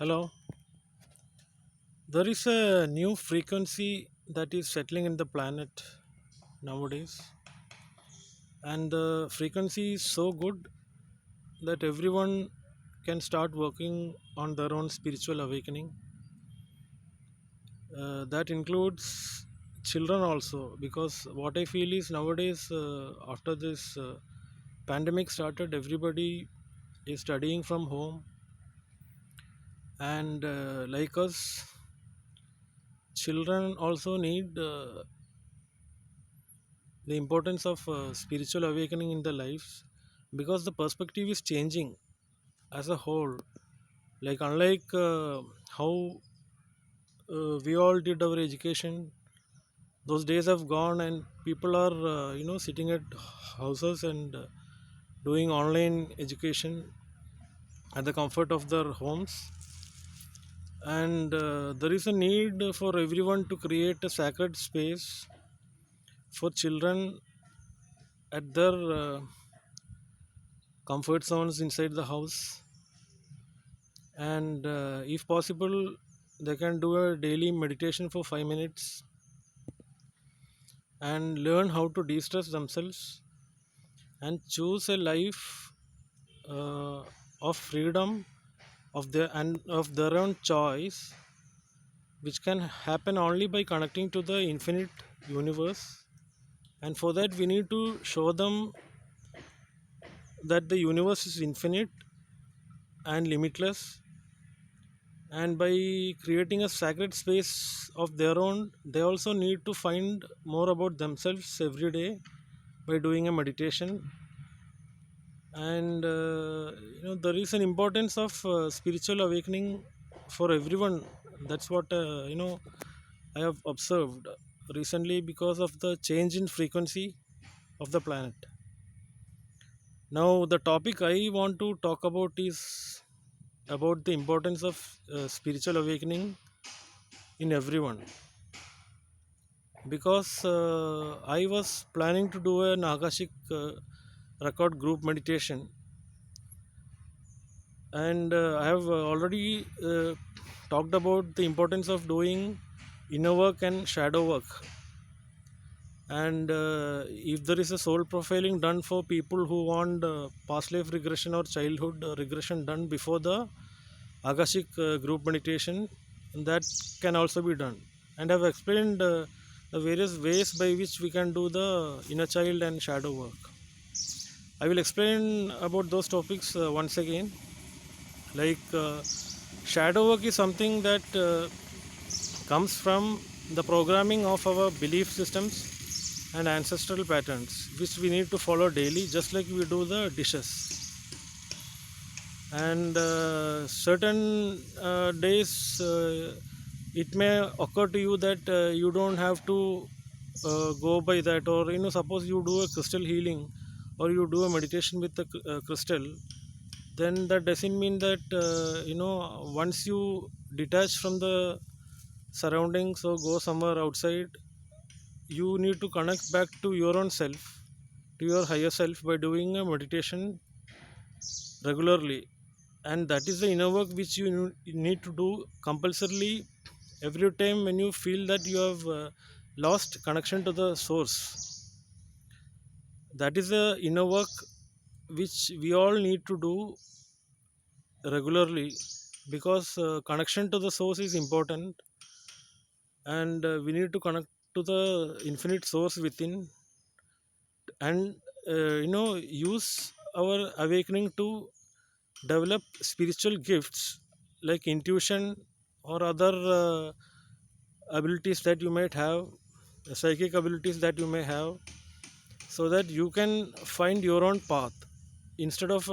Hello. There is a new frequency that is settling in the planet nowadays, and the frequency is so good that everyone can start working on their own spiritual awakening. That includes children also, because what I feel is nowadays, after this pandemic started, everybody is studying from home, and like us, children also need the importance of spiritual awakening in their lives, because the perspective is changing as a whole. Like, unlike how we all did our education, those days have gone, and people are sitting at houses and doing online education at the comfort of their homes. And there is a need for everyone to create a sacred space for children at their comfort zones inside the house. And if possible, they can do a daily meditation for 5 minutes and learn how to de-stress themselves and choose a life uh, of freedom of their own choice, which can happen only by connecting to the infinite universe. And for that, we need to show them that the universe is infinite and limitless, and by creating a sacred space of their own, they also need to find more about themselves every day by doing a meditation. And there is an importance of spiritual awakening for everyone. That's what I have observed recently, because of the change in frequency of the planet. Now, the topic I want to talk about is about the importance of spiritual awakening in everyone, because I was planning to do an Akashic record group meditation, and I have already talked about the importance of doing inner work and shadow work. And if there is a soul profiling done for people who want past life regression or childhood regression done before the Akashic group meditation, that can also be done. And I've explained the various ways by which we can do the inner child and shadow work. I will explain about those topics once again. Like, shadow work is something that comes from the programming of our belief systems and ancestral patterns, which we need to follow daily, just like we do the dishes. And certain days, it may occur to you that you don't have to go by that, or suppose you do a crystal healing or you do a meditation with a crystal, then that doesn't mean that once you detach from the surroundings or go somewhere outside, you need to connect back to your own self, to your higher self, by doing a meditation regularly. And that is the inner work which you need to do compulsorily every time when you feel that you have lost connection to the source. That is the inner work which we all need to do regularly, because connection to the source is important, and we need to connect to the infinite source within, and use our awakening to develop spiritual gifts like intuition or other abilities that you might have, psychic abilities that you may have, so that you can find your own path instead of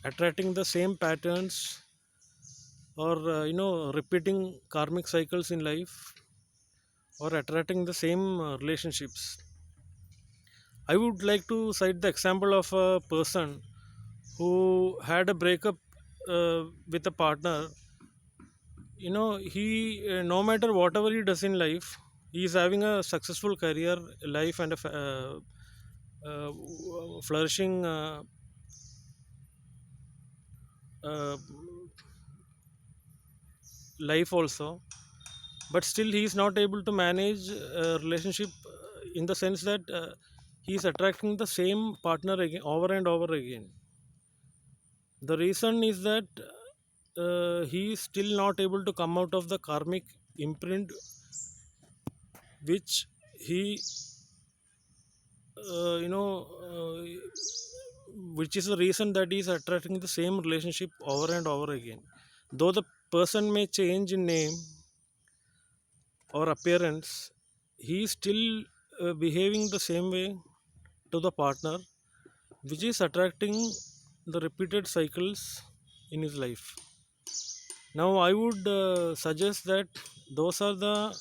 attracting the same patterns, or repeating karmic cycles in life, or attracting the same relationships. I would like to cite the example of a person who had a breakup with a partner. He no matter whatever he does in life, he is having a successful career, life, and a flourishing uh, life also, but still he is not able to manage a relationship in the sense that he is attracting the same partner again over and over again. The reason is that he is still not able to come out of the karmic imprint which he you know which is the reason that he is attracting the same relationship over and over again. Though the person may change in name or appearance, he is still behaving the same way to the partner, which is attracting the repeated cycles in his life. Now, I would suggest that those are the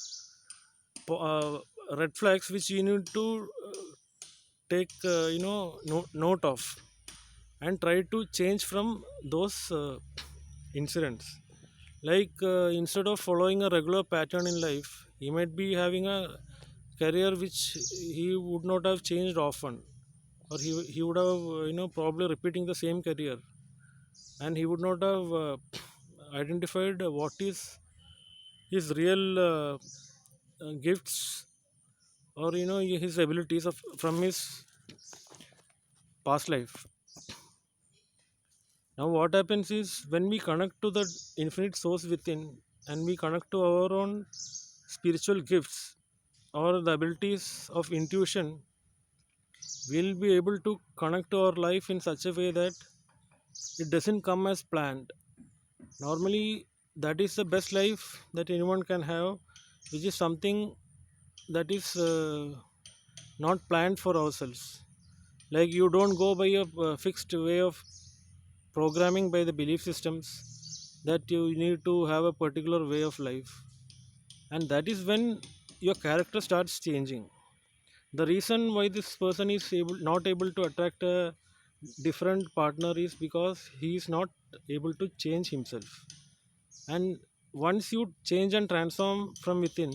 red flags which you need to take note of, and try to change from those incidents. Like instead of following a regular pattern in life, he might be having a career which he would not have changed often, or he would have probably repeating the same career, and he would not have identified what is his real gifts, or his abilities from his past life. Now what happens is, when we connect to the infinite source within, and we connect to our own spiritual gifts or the abilities of intuition, we'll be able to connect to our life in such a way that it doesn't come as planned. Normally, that is the best life that anyone can have, which is something that is not planned for ourselves. Like, you don't go by a fixed way of programming by the belief systems that you need to have a particular way of life, and that is when your character starts changing. The reason why this person is not able to attract a different partner is because he is not able to change himself. And once you change and transform from within,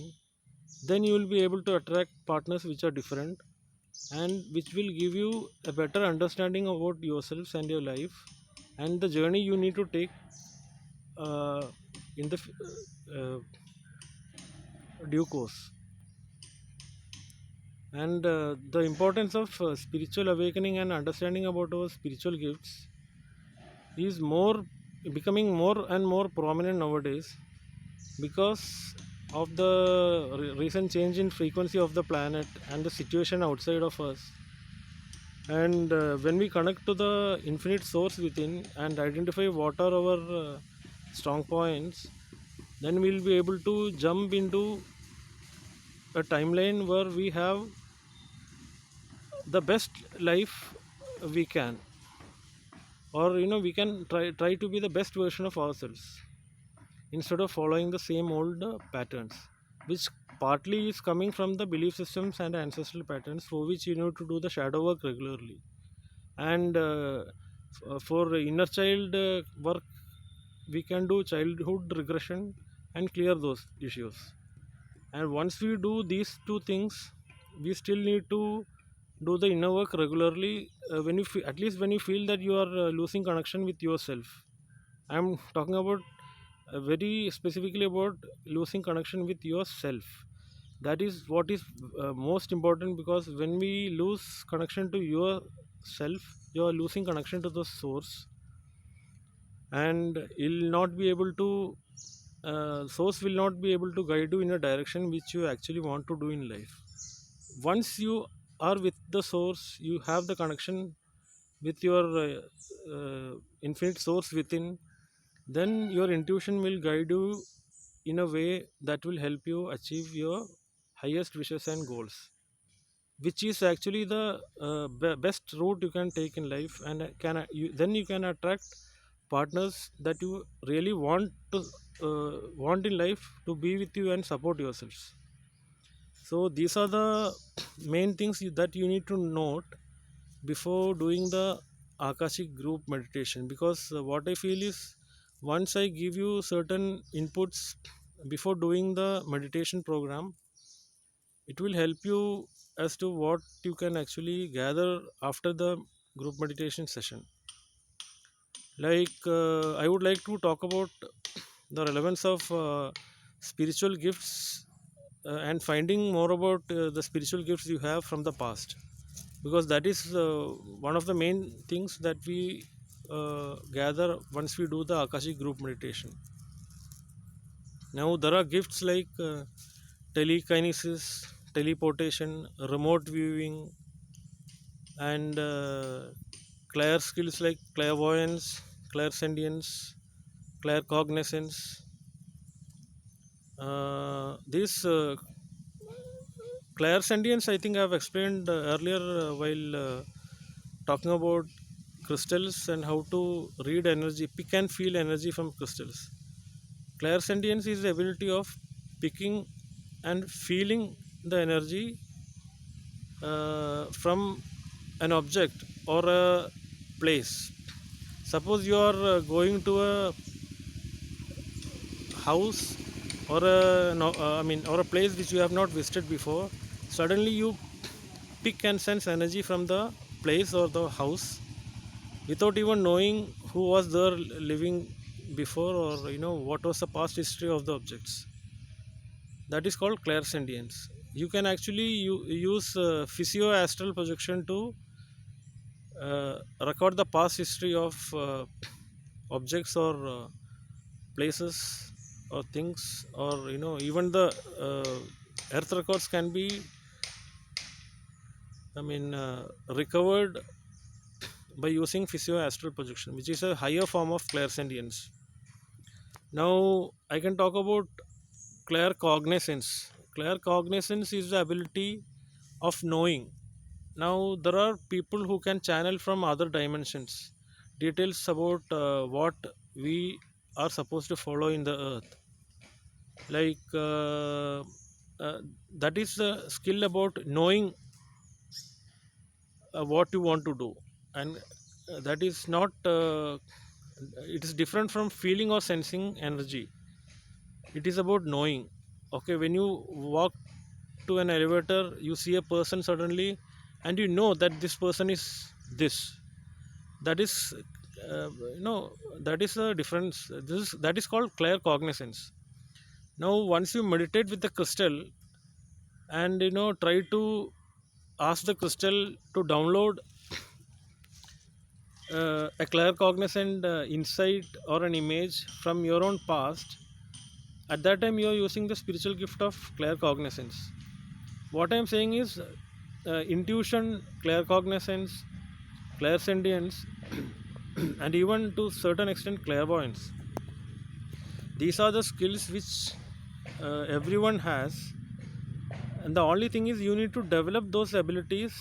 then you will be able to attract partners which are different, and which will give you a better understanding about yourselves and your life, and the journey you need to take uh, in the uh, due course. And the importance of spiritual awakening and understanding about our spiritual gifts is more becoming more and more prominent nowadays, because of the recent change in frequency of the planet and the situation outside of us. And when we connect to the infinite source within and identify what are our strong points, then we'll be able to jump into a timeline where we have the best life we can, or we can try to be the best version of ourselves instead of following the same old patterns, which partly is coming from the belief systems and ancestral patterns, for which you need to do the shadow work regularly. And for inner child work, we can do childhood regression and clear those issues. And once we do these two things, we still need to do the inner work regularly. When you at least when you feel that you are losing connection with yourself, I'm talking about very specifically about losing connection with yourself. That is what is most important, because when we lose connection to yourself, you are losing connection to the source, and you'll not be able to source will not be able to guide you in a direction which you actually want to do in life. Once you are with the source, you have the connection with your infinite source within, then your intuition will guide you in a way that will help you achieve your highest wishes and goals, which is actually the best route you can take in life. And then you can attract partners that you really want in life to be with you and support yourselves. So these are the main things that you need to note before doing the Akashic group meditation. Because what I feel is, once I give you certain inputs before doing the meditation program, it will help you as to what you can actually gather after the group meditation session. Like I would like to talk about the relevance of spiritual gifts and finding more about the spiritual gifts you have from the past, because that is one of the main things that we gather once we do the Akashic group meditation. Now there are gifts like telekinesis, teleportation, remote viewing, and clair skills like clairvoyance, clairsentience, claircognizance. This clairsentience, I think I have explained earlier while talking about crystals and how to read energy, pick and feel energy from crystals. Clairsentience is the ability of picking and feeling the energy from an object or a place. Suppose you are going to a house or a no, I mean or a place which you have not visited before. Suddenly you pick and sense energy from the place or the house without even knowing who was there living before, or what was the past history of the objects. That is called clairsentience. You can actually use physio astral projection to record the past history of objects or places or things, or even the earth records can be, recovered by using physio astral projection, which is a higher form of clairsentience. Now I can talk about claircognizance. Claircognizance is the ability of knowing. Now there are people who can channel from other dimensions details about what we are supposed to follow in the earth, like uh, that is the skill about knowing what you want to do. And that is not it is different from feeling or sensing energy. It is about knowing. Okay, when you walk to an elevator, you see a person suddenly, and you know that this person is this. That is you know that is the difference. That is called claircognizance. Now once you meditate with the crystal and try to ask the crystal to download a claircognizant insight or an image from your own past, at that time you are using the spiritual gift of claircognizance. What I am saying is intuition, claircognizance, clairsentience, and even to certain extent clairvoyance. These are the skills which everyone has, and the only thing is you need to develop those abilities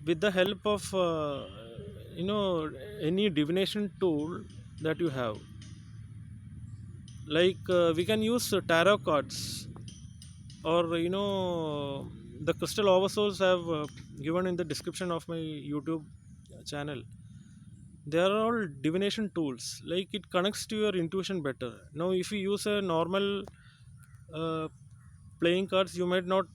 with the help of you know any divination tool that you have. Like we can use tarot cards, or the crystal oversouls have given in the description of my YouTube channel. They are all divination tools. Like it connects to your intuition better. Now if you use a normal uh, playing cards, you might not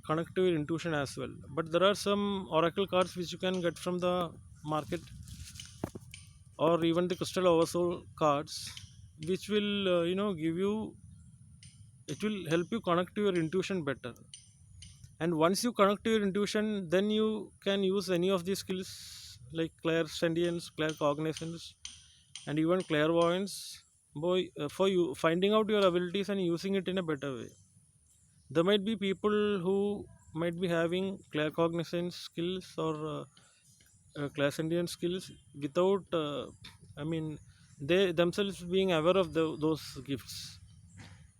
connect to your intuition as well, but there are some oracle cards which you can get from the market, or even the crystal oversoul cards, which will give you, it will help you connect to your intuition better. And once you connect to your intuition, then you can use any of these skills like clairsentience, claircognizance, and even clairvoyance, for you finding out your abilities and using it in a better way. There might be people who might be having claircognizance skills or clairsentient skills without I mean they themselves being aware of those gifts.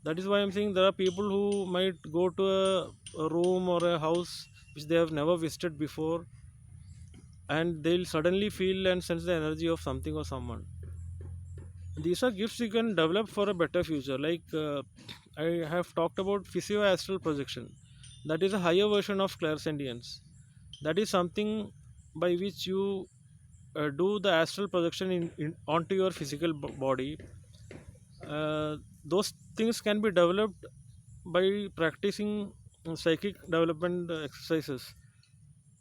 That is why I'm saying there are people who might go to a room or a house which they have never visited before, and they'll suddenly feel and sense the energy of something or someone. These are gifts you can develop for a better future. Like I have talked about physio astral projection. That is a higher version of clairsentience. That is something by which you do the astral projection onto your physical body. Those things can be developed by practicing psychic development exercises.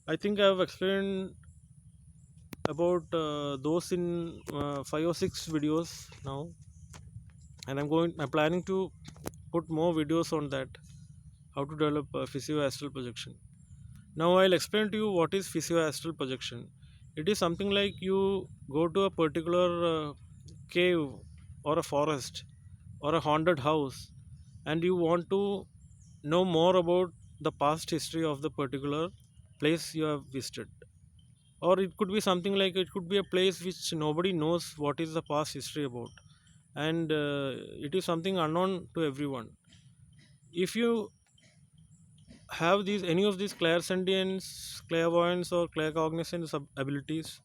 I think I have explained about those in 5 or 6 videos now. and I'm planning to put more videos on that, how to develop physio astral projection. Now I'll explain to you what is physio astral projection. It is something like you go to a particular cave or a forest or a haunted house, and you want to know more about the past history of the particular place you have visited. Or it could be something like, it could be a place which nobody knows what is the past history about, and it is something unknown to everyone. If you have these any of these clairsentience, clairvoyance, or claircognizance abilities,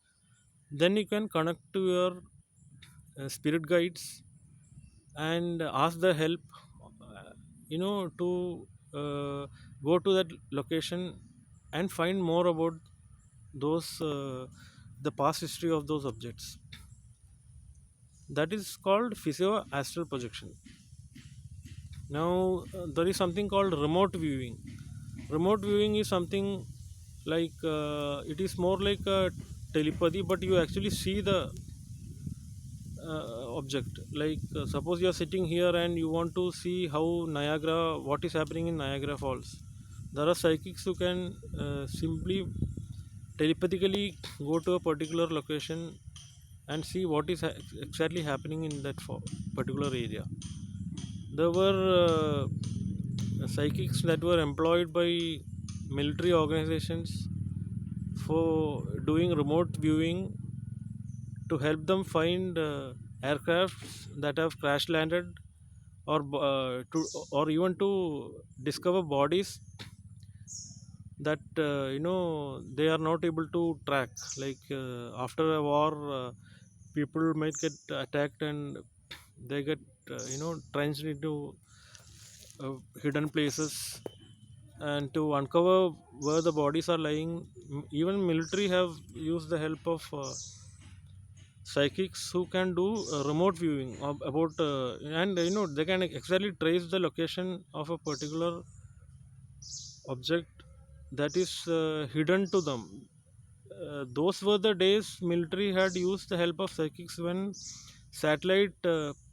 then you can connect to your spirit guides and ask the help, to go to that location and find more about those the past history of those objects. That is called physio astral projection. Now there is something called remote viewing. Remote viewing is something like, it is more like a telepathy, but you actually see the object. Like, suppose you are sitting here and you want to see how Niagara, what is happening in Niagara Falls. There are psychics who can simply telepathically go to a particular location and see what is exactly happening in that particular area. There were psychics that were employed by military organizations for doing remote viewing to help them find aircrafts that have crash landed, or even to discover bodies that they are not able to track. Like, after a war, people might get attacked and they get trenched into hidden places, and to uncover where the bodies are lying. Even military have used the help of psychics who can do remote viewing about, and they can exactly trace the location of a particular object that is hidden to them. Those were the days military had used the help of psychics, when satellite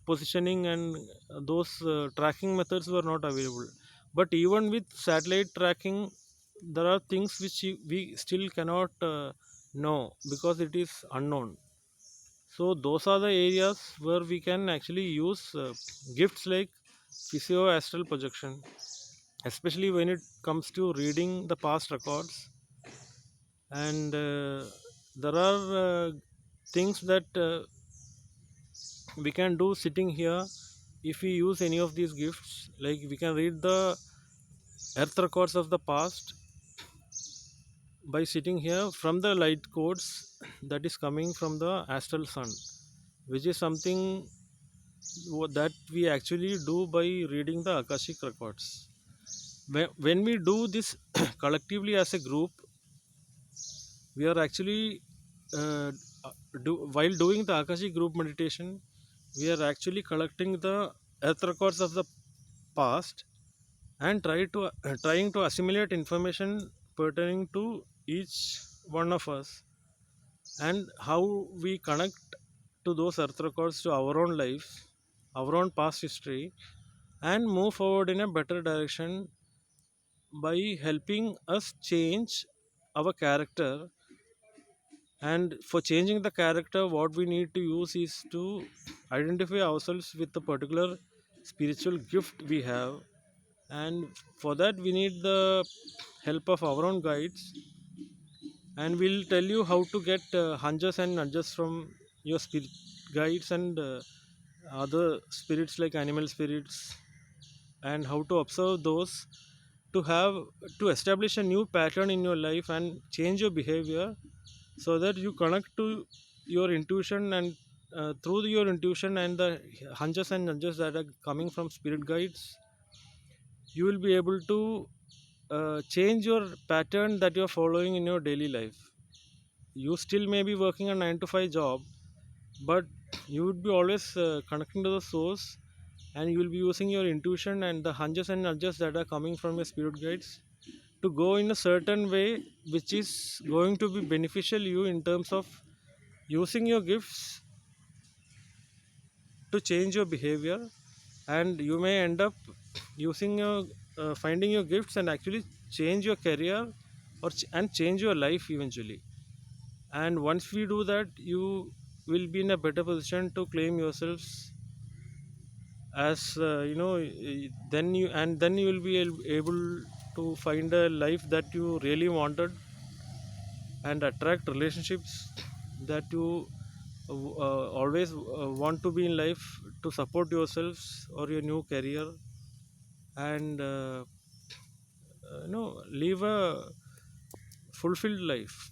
positioning and those tracking methods were not available. But even with satellite tracking, there are things which we still cannot know, because it is unknown. So those are the areas where we can actually use gifts like physio astral projection, especially when it comes to reading the past records. And there are things that we can do sitting here. If we use any of these gifts, like we can read the earth records of the past by sitting here from the light codes that is coming from the astral sun, which is something that we actually do by reading the akashic records. When we do this collectively as a group, we are actually uh, while doing the akashic group meditation, we are actually collecting the earth records of the past, and trying to assimilate information pertaining to each one of us, and how we connect to those earth records to our own life, our own past history, and move forward in a better direction by helping us change our character. And for changing the character, what we need to use is to identify ourselves with the particular spiritual gift we have. And for that, we need the help of our own guides. And we'll tell you how to get hunches and nudges from your spirit guides and other spirits like animal spirits, and how to observe those to have to establish a new pattern in your life and change your behavior, so that you connect to your intuition. And through your intuition and the hunches and nudges that are coming from spirit guides, you will be able to change your pattern that you are following in your daily life. You still may be working a 9 to 5 job, but you would be always connecting to the source, and you will be using your intuition and the hunches and nudges that are coming from your spirit guides to go in a certain way, which is going to be beneficial you in terms of using your gifts to change your behavior, and you may end up using your finding your gifts and actually change your career and change your life eventually. And once we do that, you will be in a better position to claim yourselves as then you will be able to find a life that you really wanted and attract relationships that you always want to be in life to support yourselves or your new career, and live a fulfilled life.